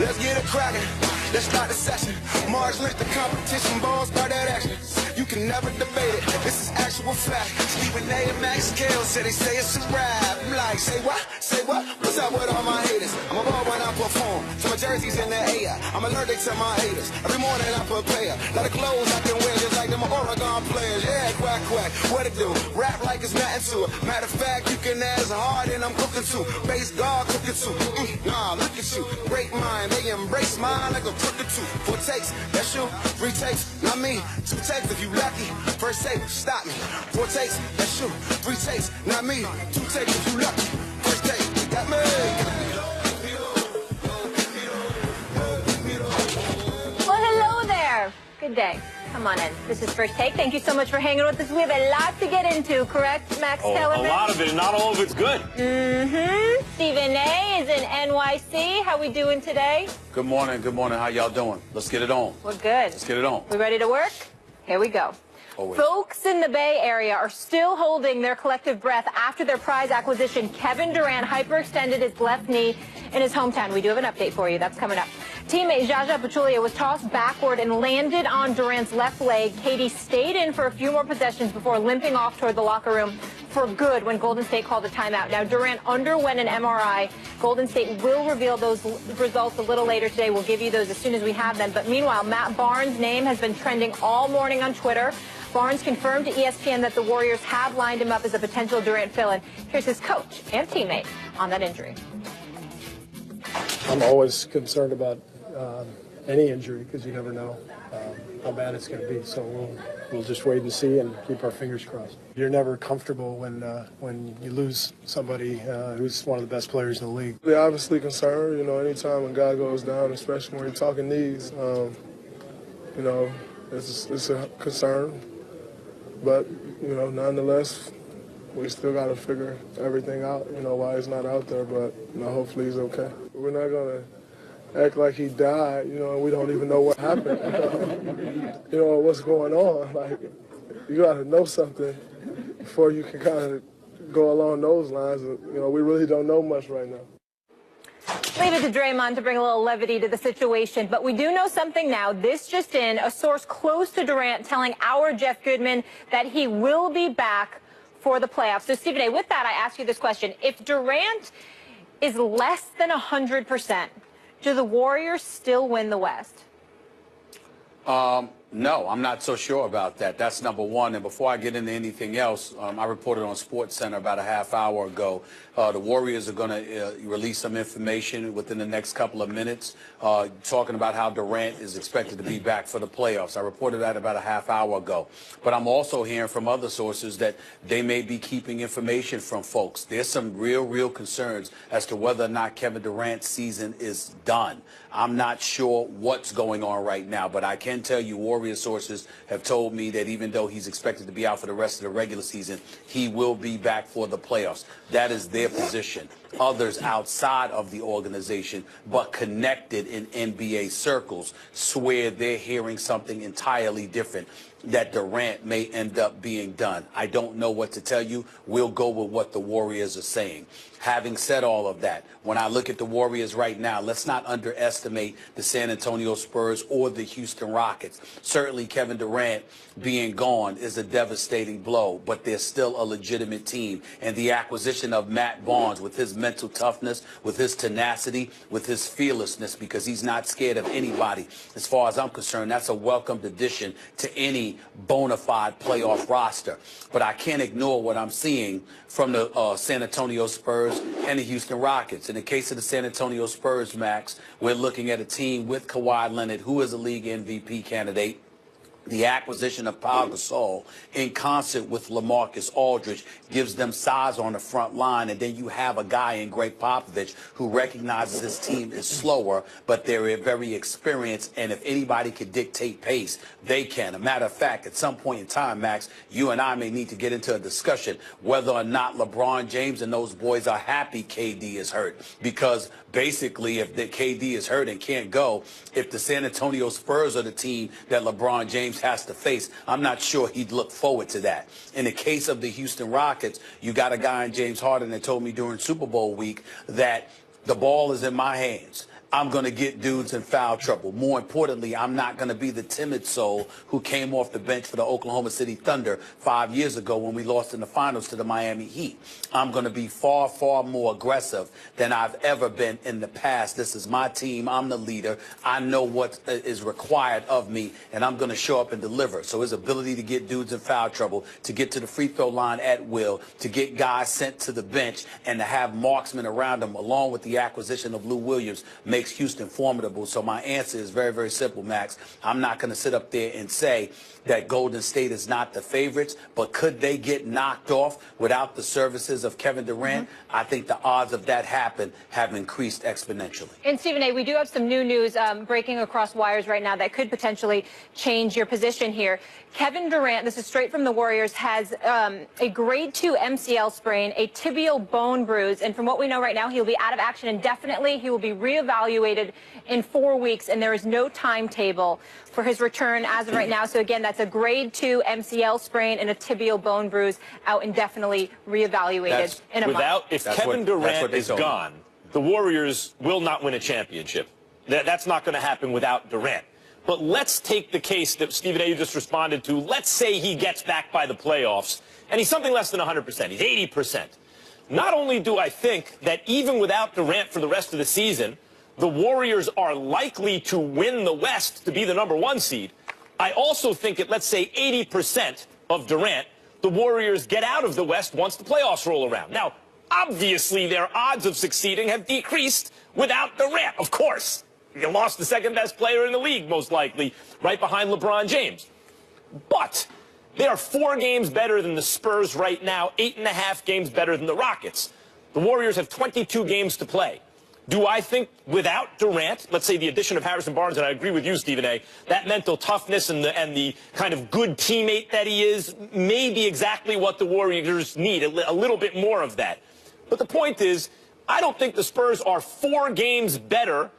Let's get it cracking. Let's start the session. March lift the competition, balls start that action. You can never debate it. This is actual fact. Stephen A. and Max Kale said they say it's a rap. I'm like, say what? Say what? What's up with all my haters? I'm a ball when I perform. So my jersey's in the air. I'm allergic to my haters. Every morning I prepare. Lot of clothes I can wear just like them Oregon players. Yeah, quack, quack. What it do? Rap like it's nothing to it. Matter of fact, you can ask hard and I'm cooking too. Base guard cooking too. Nah, look at you. Great mind. They embrace mine like a crooked too. 4 takes, that's you. 3 takes, not me. 2 takes if you lucky. First take, stop me. 4 takes, that's you. 3 takes, not me. 2 takes if you lucky. First take, got me. Well, hello there. Good day. Come on in. This is First Take. Thank you so much for hanging with us. We have a lot to get into, correct, Max Kellerman? A lot of it, not all of it's good. Stephen A. is in NYC. How we doing today? Good morning, good morning. How y'all doing? Let's get it on. We're good. Let's get it on. We ready to work? Here we go. Always. Folks in the Bay Area are still holding their collective breath after their prize acquisition. Kevin Durant hyperextended his left knee in his hometown. We do have an update for you. That's coming up. Teammate Jaja Pachulia was tossed backward and landed on Durant's left leg. KD stayed in for a few more possessions before limping off toward the locker room for good when Golden State called a timeout. Now, Durant underwent an MRI. Golden State will reveal those results a little later today. We'll give you those as soon as we have them. But meanwhile, Matt Barnes' name has been trending all morning on Twitter. Barnes confirmed to ESPN that the Warriors have lined him up as a potential Durant fill-in. Here's his coach and teammate on that injury. I'm always concerned about any injury because you never know how bad it's going to be. So we'll just wait and see and keep our fingers crossed. You're never comfortable when you lose somebody who's one of the best players in the league. They're obviously concerned. You know, anytime a guy goes down, especially when you're talking knees, you know, it's a concern. But, you know, nonetheless, we still got to figure everything out, you know, why he's not out there. But, you know, hopefully he's okay. We're not going to act like he died, you know, and we don't even know what happened. You know, what's going on. Like, you got to know something before you can kind of go along those lines. You know, we really don't know much right now. Leave it to Draymond to bring a little levity to the situation. But we do know something now. This just in, a source close to Durant telling our Jeff Goodman that he will be back for the playoffs. So, Stephen A., with that, I ask you this question. If Durant is less than 100%, do the Warriors still win the West? No, I'm not so sure about that. That's number one. And before I get into anything else, I reported on SportsCenter about a half hour ago. The Warriors are going to release some information within the next couple of minutes talking about how Durant is expected to be back for the playoffs. I reported that about a half hour ago. But I'm also hearing from other sources that they may be keeping information from folks. There's some real concerns as to whether or not Kevin Durant's season is done. I'm not sure what's going on right now, but I can tell you Warriors sources have told me that even though he's expected to be out for the rest of the regular season, he will be back for the playoffs. That is their position. Others outside of the organization, but connected in NBA circles, swear they're hearing something entirely different, that Durant may end up being done. I don't know what to tell you. We'll go with what the Warriors are saying. Having said all of that, when I look at the Warriors right now, let's not underestimate the San Antonio Spurs or the Houston Rockets. Certainly Kevin Durant being gone is a devastating blow, but they're still a legitimate team. And the acquisition of Matt Barnes with his mental toughness, with his tenacity, with his fearlessness, because he's not scared of anybody. As far as I'm concerned, that's a welcomed addition to any bona fide playoff roster. But I can't ignore what I'm seeing from the San Antonio Spurs and the Houston Rockets. In the case of the San Antonio Spurs, Max, we're looking at a team with Kawhi Leonard, who is a league MVP candidate. The acquisition of Pau Gasol in concert with LaMarcus Aldridge gives them size on the front line. And then you have a guy in Greg Popovich who recognizes his team is slower, but they're very experienced. And if anybody could dictate pace, they can. A matter of fact, at some point in time, Max, you and I may need to get into a discussion whether or not LeBron James and those boys are happy KD is hurt. Because basically, if the KD is hurt and can't go, if the San Antonio Spurs are the team that LeBron James has to face, I'm not sure he'd look forward to that. In the case of the Houston Rockets, you got a guy in James Harden that told me during Super Bowl week that the ball is in my hands. I'm going to get dudes in foul trouble. More importantly, I'm not going to be the timid soul who came off the bench for the Oklahoma City Thunder 5 years ago when we lost in the finals to the Miami Heat. I'm going to be far, far more aggressive than I've ever been in the past. This is my team. I'm the leader. I know what is required of me, and I'm going to show up and deliver. So his ability to get dudes in foul trouble, to get to the free throw line at will, to get guys sent to the bench, and to have marksmen around him, along with the acquisition of Lou Williams, makes Houston formidable. So my answer is very, very simple, Max. I'm not going to sit up there and say that Golden State is not the favorites, but could they get knocked off without the services of Kevin Durant? I think the odds of that happen have increased exponentially. And Stephen A., we do have some new news breaking across wires right now that could potentially change your position here. Kevin Durant, this is straight from the Warriors, has a grade 2 MCL sprain, a tibial bone bruise, and from what we know right now, he'll be out of action indefinitely. He will be reevaluated in 4 weeks, and there is no timetable for his return as of right now. So again, that's a grade 2 MCL sprain and a tibial bone bruise, out indefinitely, reevaluated in a month. If Kevin Durant is gone, the Warriors will not win a championship. That's not going to happen without Durant. But let's take the case that Stephen A. you just responded to. Let's say he gets back by the playoffs, and he's something less than 100%. He's 80%. Not only do I think that even without Durant for the rest of the season, the Warriors are likely to win the West to be the #1 seed, I also think at, let's say, 80% of Durant, the Warriors get out of the West once the playoffs roll around. Now, obviously, their odds of succeeding have decreased without Durant, of course. You lost the second-best player in the league, most likely, right behind LeBron James. But they are 4 games better than the Spurs right now, 8.5 games better than the Rockets. The Warriors have 22 games to play. Do I think without Durant, let's say the addition of Harrison Barnes, and I agree with you, Stephen A., that mental toughness and the kind of good teammate that he is may be exactly what the Warriors need, a little bit more of that. But the point is, I don't think the Spurs are 4 games better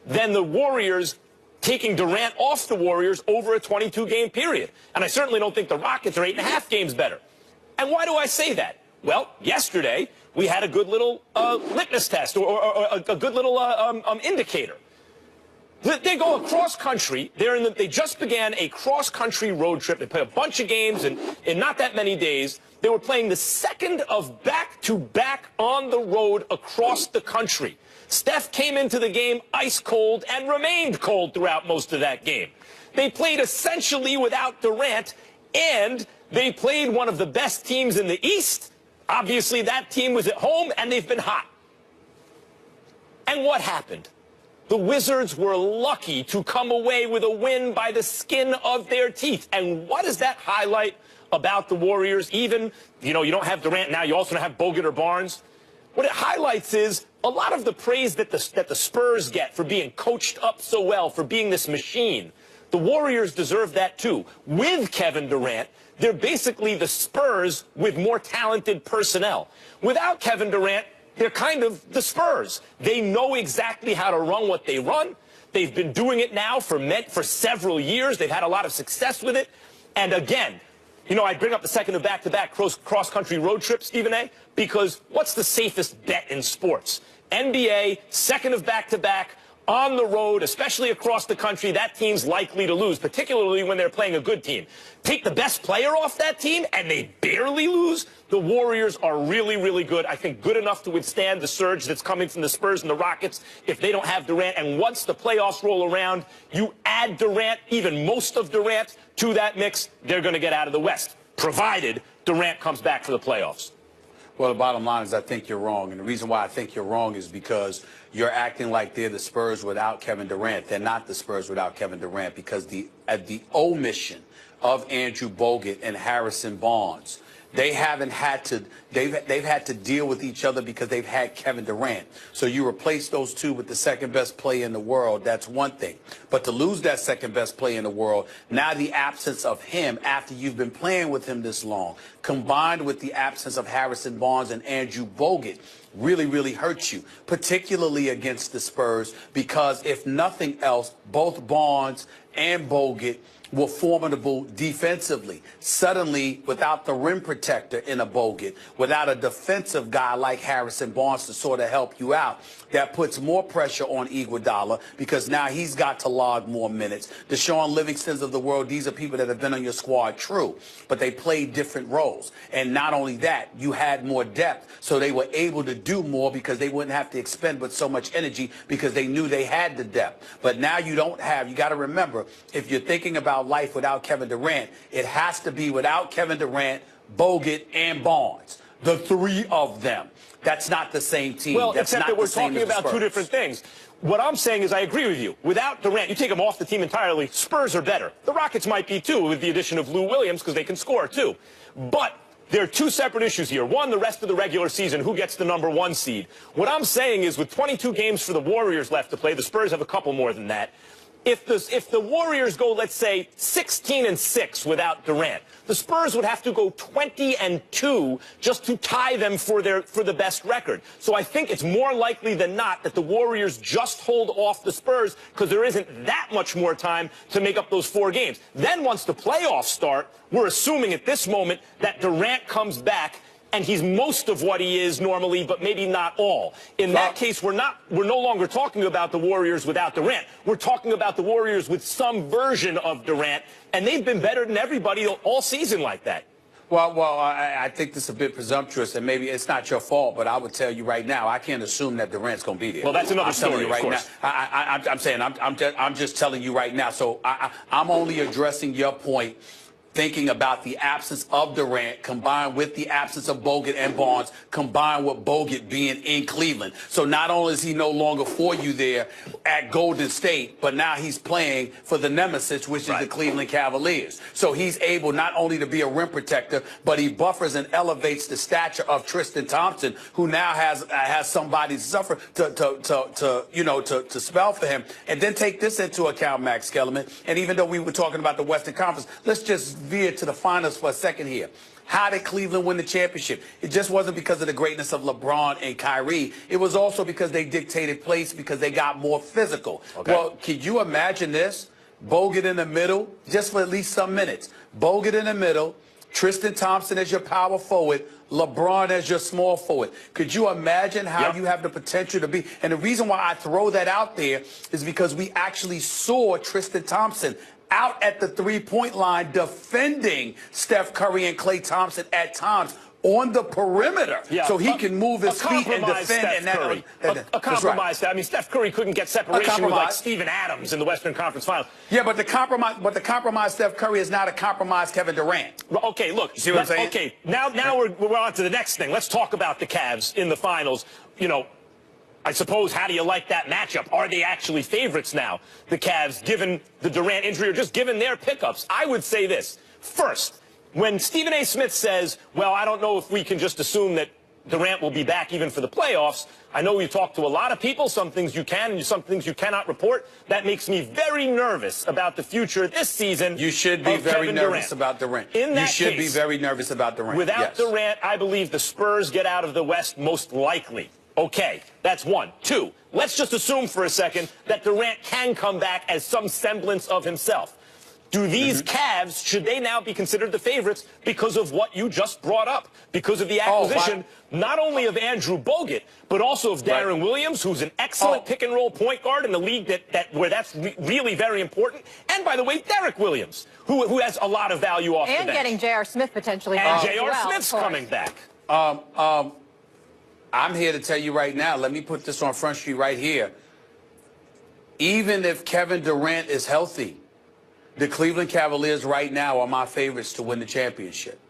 than the Warriors taking Durant off the Warriors over a 22-game period. And I certainly don't think the Rockets are 8.5 games better. And why do I say that? Well, yesterday, we had a good little litmus test or a good little indicator. They go across country. They just began a cross-country road trip. They play a bunch of games in not that many days. They were playing the second of back-to-back on the road across the country. Steph came into the game ice cold and remained cold throughout most of that game. They played essentially without Durant, and they played one of the best teams in the East. Obviously, that team was at home, and they've been hot. And what happened? The Wizards were lucky to come away with a win by the skin of their teeth. And what does that highlight about the Warriors? Even, you don't have Durant now. You also don't have Bogut or Barnes. What it highlights is a lot of the praise that the Spurs get for being coached up so well, for being this machine. The Warriors deserve that too. With Kevin Durant, they're basically the Spurs with more talented personnel. Without Kevin Durant, they're kind of the Spurs. They know exactly how to run what they run. They've been doing it now for several years. They've had a lot of success with it. And again, I bring up the second of back-to-back cross-country road trip, Stephen A., because what's the safest bet in sports? NBA, second of back-to-back, on the road, especially across the country, that team's likely to lose, particularly when they're playing a good team. Take the best player off that team, and they barely lose. The Warriors are really, really good. I think good enough to withstand the surge that's coming from the Spurs and the Rockets if they don't have Durant. And once the playoffs roll around, you add Durant, even most of Durant, to that mix, they're going to get out of the West, provided Durant comes back for the playoffs. Well, the bottom line is I think you're wrong. And the reason why I think you're wrong is because you're acting like they're the Spurs without Kevin Durant. They're not the Spurs without Kevin Durant because the omission of Andrew Bogut and Harrison Barnes, they've had to deal with each other because they've had Kevin Durant. So you replace those two with the second best player in the world, that's one thing. But to lose that second best player in the world, now the absence of him after you've been playing with him this long, combined with the absence of Harrison Barnes and Andrew Bogut, really, really hurt you, particularly against the Spurs, because if nothing else, both Barnes and Bogut were formidable defensively. Suddenly, without the rim protector in a Bogut, without a defensive guy like Harrison Barnes to sort of help you out, that puts more pressure on Iguodala because now he's got to log more minutes. The Sean Livingstons of the world, these are people that have been on your squad, true, but they played different roles. And not only that, you had more depth, so they were able to do more because they wouldn't have to expend but so much energy because they knew they had the depth. But now you don't have, you got to remember, if you're thinking about life without Kevin Durant, it has to be without Kevin Durant, Bogut, and Barnes. The three of them. That's not the same team. Well, That's except that we're talking about two different things. What I'm saying is I agree with you. Without Durant, you take him off the team entirely, Spurs are better. The Rockets might be too with the addition of Lou Williams because they can score too. But there are two separate issues here. One, the rest of the regular season, who gets the #1 seed. What I'm saying is with 22 games for the Warriors left to play, the Spurs have a couple more than that. If the Warriors go, let's say, 16-6 without Durant, the Spurs would have to go 20-2 just to tie them for the best record. So I think it's more likely than not that the Warriors just hold off the Spurs because there isn't that much more time to make up those 4 games. Then once the playoffs start, we're assuming at this moment that Durant comes back and he's most of what he is normally, but maybe not all. In that case, we're no longer talking about the Warriors without Durant. We're talking about the Warriors with some version of Durant, and they've been better than everybody all season like that. Well, I think this is a bit presumptuous, and maybe it's not your fault, but I would tell you right now, I can't assume that Durant's going to be there. Well, that's another story, you right of now. I'm just telling you right now. So I'm only addressing your point, thinking about the absence of Durant combined with the absence of Bogut and Barnes combined with Bogut being in Cleveland. So not only is he no longer for you there at Golden State, but now he's playing for the nemesis, which is the Cleveland Cavaliers. So he's able not only to be a rim protector, but he buffers and elevates the stature of Tristan Thompson, who now has somebody to suffer to spell for him. And then take this into account, Max Kellerman. And even though we were talking about the Western Conference, let's just veer to the finals for a second here. How did Cleveland win the championship? It just wasn't because of the greatness of LeBron and Kyrie. It was also because they dictated place, because they got more physical. Okay. Well, can you imagine this? Bogut in the middle, just for at least some minutes. Bogut in the middle, Tristan Thompson as your power forward, LeBron as your small forward. Could you imagine how you have the potential to be? And the reason why I throw that out there is because we actually saw Tristan Thompson out at the three-point line defending Steph Curry and Klay Thompson at times on the perimeter, so he can move his feet and defend. A compromise. Right. I mean, Steph Curry couldn't get separation with like Steven Adams in the Western Conference Finals. Yeah, but the compromise Steph Curry is not a compromise Kevin Durant. Okay, look. See what I'm saying? Okay, now we're on to the next thing. Let's talk about the Cavs in the finals. You know, I suppose, how do you like that matchup? Are they actually favorites now, the Cavs, given the Durant injury or just given their pickups? I would say this. First, when Stephen A. Smith says, well, I don't know if we can just assume that Durant will be back even for the playoffs, I know you talked to a lot of people. Some things you can and some things you cannot report. That makes me very nervous about the future this season. You should be very nervous about Durant. You should be very nervous about Durant. Without Durant, I believe the Spurs get out of the West most likely. Okay, that's one. Two, let's just assume for a second that Durant can come back as some semblance of himself. Do these Cavs, should they now be considered the favorites because of what you just brought up? Because of the acquisition, not only of Andrew Bogut, but also of Darren Williams, who's an excellent pick-and-roll point guard in the league where that's really very important. And, by the way, Derek Williams, who has a lot of value off the bench. And getting J.R. Smith potentially. And J.R. Smith's coming back. I'm here to tell you right now, let me put this on Front Street right here. Even if Kevin Durant is healthy, the Cleveland Cavaliers right now are my favorites to win the championship.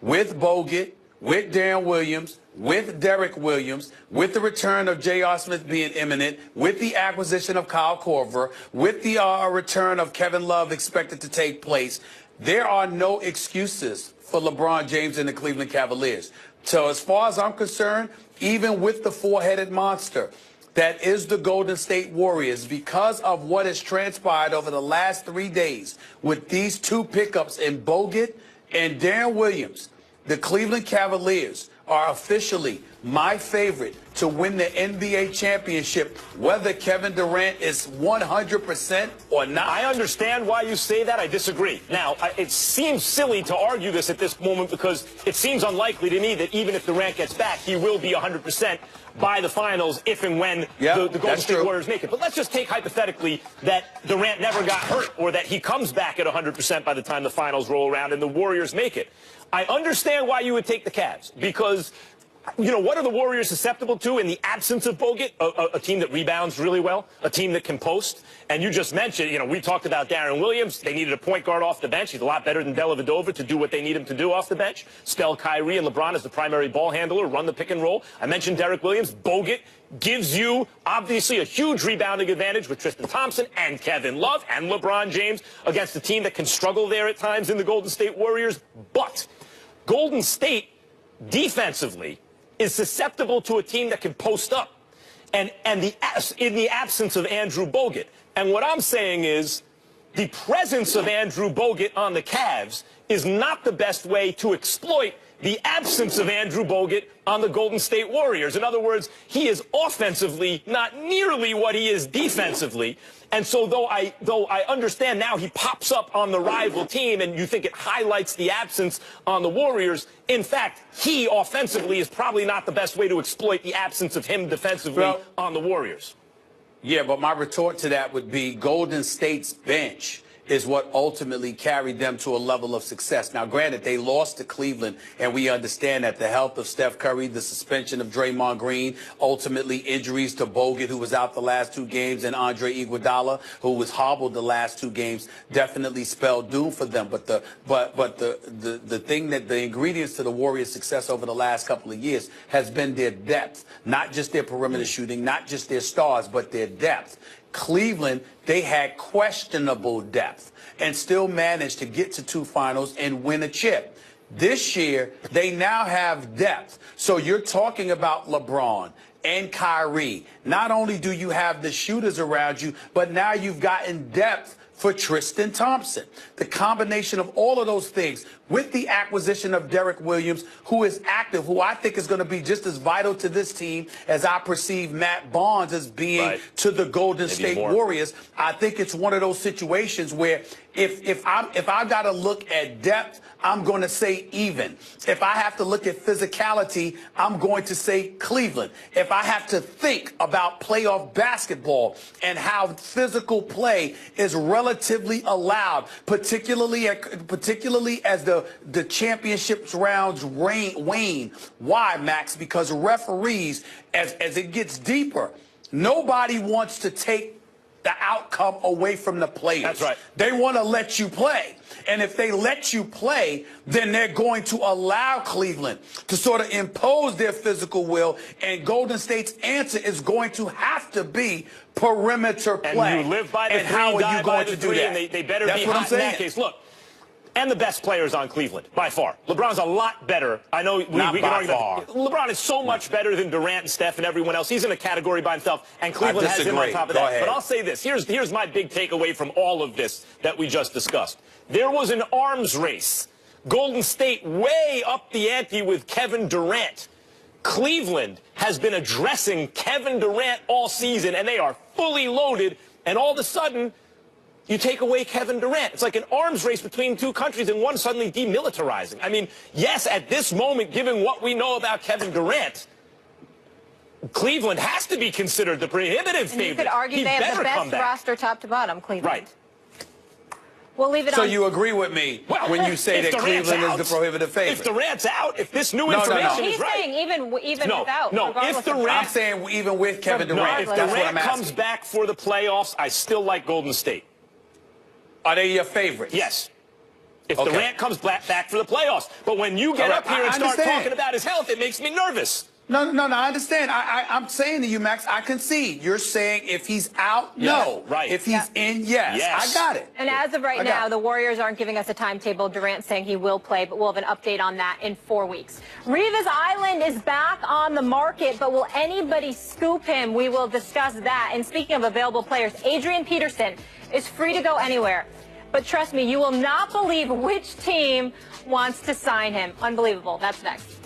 With Bogut, with Darren Williams, with Derek Williams, with the return of J.R. Smith being imminent, with the acquisition of Kyle Korver, with the return of Kevin Love expected to take place, there are no excuses for LeBron James and the Cleveland Cavaliers. So as far as I'm concerned, even with the four-headed monster that is the Golden State Warriors, because of what has transpired over the last 3 days with these two pickups in Bogut and Darren Williams, the Cleveland Cavaliers are officially my favorite to win the NBA championship, whether Kevin Durant is 100% or not. I understand why you say that. I disagree. Now, it seems silly to argue this at this moment because it seems unlikely to me that even if Durant gets back, he will be 100% by the finals if and when the Golden State Warriors make it. But let's just take hypothetically that Durant never got hurt or that he comes back at 100% by the time the finals roll around and the Warriors make it. I understand why you would take the Cavs because, you know, what are the Warriors susceptible to in the absence of Bogut? A team that rebounds really well, a team that can post. And you just mentioned, you know, we talked about Darren Williams. They needed a point guard off the bench. He's a lot better than Dellavedova to do what they need him to do off the bench. Spell Kyrie and LeBron as the primary ball handler, run the pick and roll. I mentioned Derek Williams. Bogut gives you, obviously, a huge rebounding advantage with Tristan Thompson and Kevin Love and LeBron James against a team that can struggle there at times in the Golden State Warriors. But Golden State, defensively, is susceptible to a team that can post up and in the absence of Andrew Bogut. And what I'm saying is the presence of Andrew Bogut on the Cavs is not the best way to exploit the absence of Andrew Bogut on the Golden State Warriors. In other words, he is offensively not nearly what he is defensively. And so though I understand now he pops up on the rival team and you think it highlights the absence on the Warriors, in fact, he offensively is probably not the best way to exploit the absence of him defensively on the Warriors. Yeah, but my retort to that would be Golden State's bench is what ultimately carried them to a level of success. Now, granted, they lost to Cleveland, and we understand that the health of Steph Curry, the suspension of Draymond Green, ultimately injuries to Bogut, who was out the last 2 games, and Andre Iguodala, who was hobbled the last 2 games, definitely spelled doom for them. But the thing that the ingredients to the Warriors' success over the last couple of years has been their depth, not just their perimeter shooting, not just their stars, but their depth. Cleveland, they had questionable depth and still managed to get to 2 finals and win a chip. This year, they now have depth. So you're talking about LeBron and Kyrie. Not only do you have the shooters around you, but now you've gotten depth for Tristan Thompson. The combination of all of those things with the acquisition of Derek Williams, who is active, who I think is going to be just as vital to this team as I perceive Matt Barnes as being to the Golden State Warriors. I think it's one of those situations where if I've got to look at depth, I'm going to say even. If I have to look at physicality, I'm going to say Cleveland. If I have to think about playoff basketball and how physical play is relatively allowed, particularly as the championships rounds wane. Why, Max? Because referees, as it gets deeper, nobody wants to take the outcome away from the players. That's right. They want to let you play. And if they let you play, then they're going to allow Cleveland to sort of impose their physical will. And Golden State's answer is going to have to be perimeter play. And you live by the and how are you going to do that? And they better That's be what hot I'm saying. in that case. Look. And the best players on Cleveland, by far. LeBron's a lot better. I know we can argue that. LeBron is so much better than Durant and Steph and everyone else. He's in a category by himself, and Cleveland has him on top of that. But I'll say this. Here's my big takeaway from all of this that we just discussed. There was an arms race. Golden State way up the ante with Kevin Durant. Cleveland has been addressing Kevin Durant all season, and they are fully loaded, and all of a sudden, you take away Kevin Durant. It's like an arms race between 2 countries and one suddenly demilitarizing. I mean, yes, at this moment, given what we know about Kevin Durant, Cleveland has to be considered the prohibitive favorite. You could argue they have the best roster top to bottom, Cleveland. Right. We'll leave it so on. you agree with me when you say that Cleveland is the prohibitive favorite? If Durant's out, if this new information is right. He's saying even without. No, if Durant, I'm saying even with Kevin Durant. If Durant comes back for the playoffs, I still like Golden State. Are they your favorites? Yes. If Durant comes back for the playoffs. But when you get up here and start talking about his health, it makes me nervous. No, I understand. I'm saying to you, Max, I concede. You're saying if he's out, no. Right. If he's in, yes. I got it. And as of right now, the Warriors aren't giving us a timetable. Durant saying he will play, but we'll have an update on that in 4 weeks. Revis Island is back on the market, but will anybody scoop him? We will discuss that. And speaking of available players, Adrian Peterson is free to go anywhere. But trust me, you will not believe which team wants to sign him. Unbelievable. That's next.